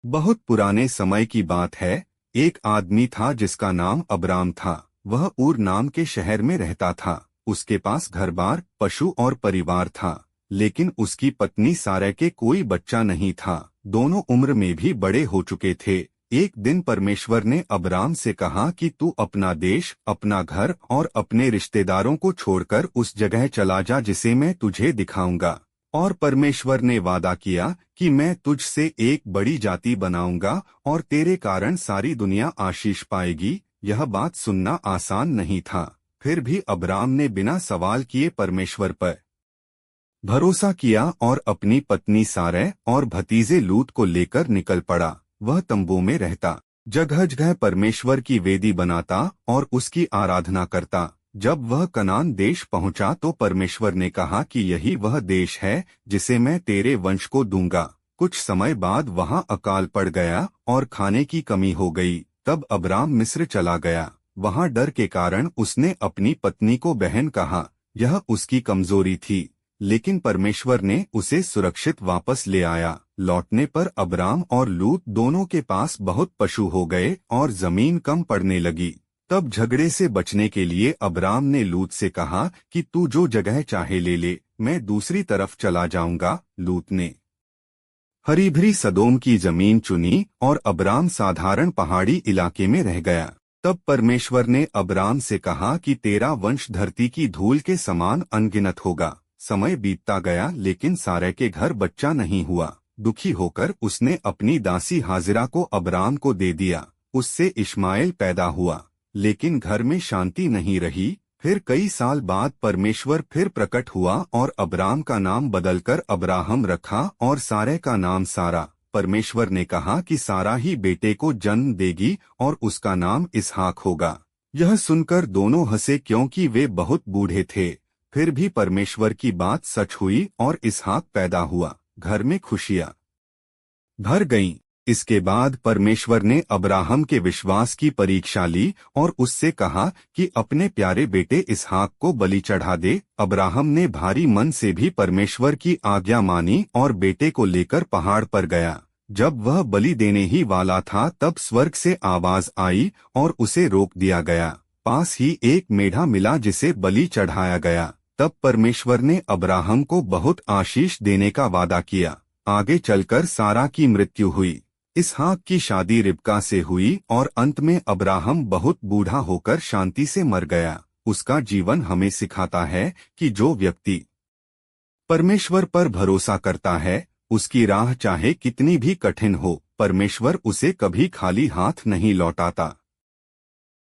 बहुत पुराने समय की बात है। एक आदमी था जिसका नाम अब्राम था। वह ऊर नाम के शहर में रहता था। उसके पास घर बार, पशु और परिवार था। लेकिन उसकी पत्नी सारै के कोई बच्चा नहीं था। दोनों उम्र में भी बड़े हो चुके थे। एक दिन परमेश्वर ने अब्राम से कहा कि तू अपना देश, अपना घर और अपने रिश्तेदारों को छोड़कर उस जगह चला जा जिसे मैं तुझे दिखाऊंगा। और परमेश्वर ने वादा किया कि मैं तुझसे एक बड़ी जाति बनाऊंगा और तेरे कारण सारी दुनिया आशीष पाएगी। यह बात सुनना आसान नहीं था। फिर भी अब्राम ने बिना सवाल किए परमेश्वर पर भरोसा किया और अपनी पत्नी सारै और भतीजे लूत को लेकर निकल पड़ा। वह तंबू में रहता, जगह जगह परमेश्वर की वेदी बनाता और उसकी आराधना करता। जब वह कनान देश पहुंचा तो परमेश्वर ने कहा कि यही वह देश है जिसे मैं तेरे वंश को दूंगा। कुछ समय बाद वहां अकाल पड़ गया और खाने की कमी हो गई। तब अब्राम मिस्र चला गया। वहां डर के कारण उसने अपनी पत्नी को बहन कहा। यह उसकी कमजोरी थी, लेकिन परमेश्वर ने उसे सुरक्षित वापस ले आया। लौटने पर अब्राम और लूत दोनों के पास बहुत पशु हो गए और जमीन कम पड़ने लगी। तब झगड़े से बचने के लिए अब्राम ने लूत से कहा कि तू जो जगह चाहे ले ले, मैं दूसरी तरफ चला जाऊंगा। लूत ने हरी भरी सदोम की जमीन चुनी और अब्राम साधारण पहाड़ी इलाके में रह गया। तब परमेश्वर ने अब्राम से कहा कि तेरा वंश धरती की धूल के समान अनगिनत होगा। समय बीतता गया लेकिन सारै के घर बच्चा नहीं हुआ। दुखी होकर उसने अपनी दासी हाजिरा को अब्राम को दे दिया। उससे इश्माएल पैदा हुआ। लेकिन घर में शांति नहीं रही। फिर कई साल बाद परमेश्वर फिर प्रकट हुआ और अब्राम का नाम बदलकर अब्राहम रखा और सारै का नाम सारा। परमेश्वर ने कहा कि सारा ही बेटे को जन्म देगी और उसका नाम इसहाक होगा। यह सुनकर दोनों हंसे क्योंकि वे बहुत बूढ़े थे। फिर भी परमेश्वर की बात सच हुई और इसहाक पैदा हुआ। घर में खुशियां भर गईं। इसके बाद परमेश्वर ने अब्राहम के विश्वास की परीक्षा ली और उससे कहा कि अपने प्यारे बेटे इसहाक को बलि चढ़ा दे। अब्राहम ने भारी मन से भी परमेश्वर की आज्ञा मानी और बेटे को लेकर पहाड़ पर गया। जब वह बलि देने ही वाला था तब स्वर्ग से आवाज आई और उसे रोक दिया गया। पास ही एक मेढ़ा मिला जिसे बलि चढ़ाया गया। तब परमेश्वर ने अब्राहम को बहुत आशीष देने का वादा किया। आगे चलकर सारा की मृत्यु हुई। इसहाक की शादी रिबका से हुई और अंत में अब्राहम बहुत बूढ़ा होकर शांति से मर गया। उसका जीवन हमें सिखाता है कि जो व्यक्ति परमेश्वर पर भरोसा करता है, उसकी राह चाहे कितनी भी कठिन हो, परमेश्वर उसे कभी खाली हाथ नहीं लौटाता।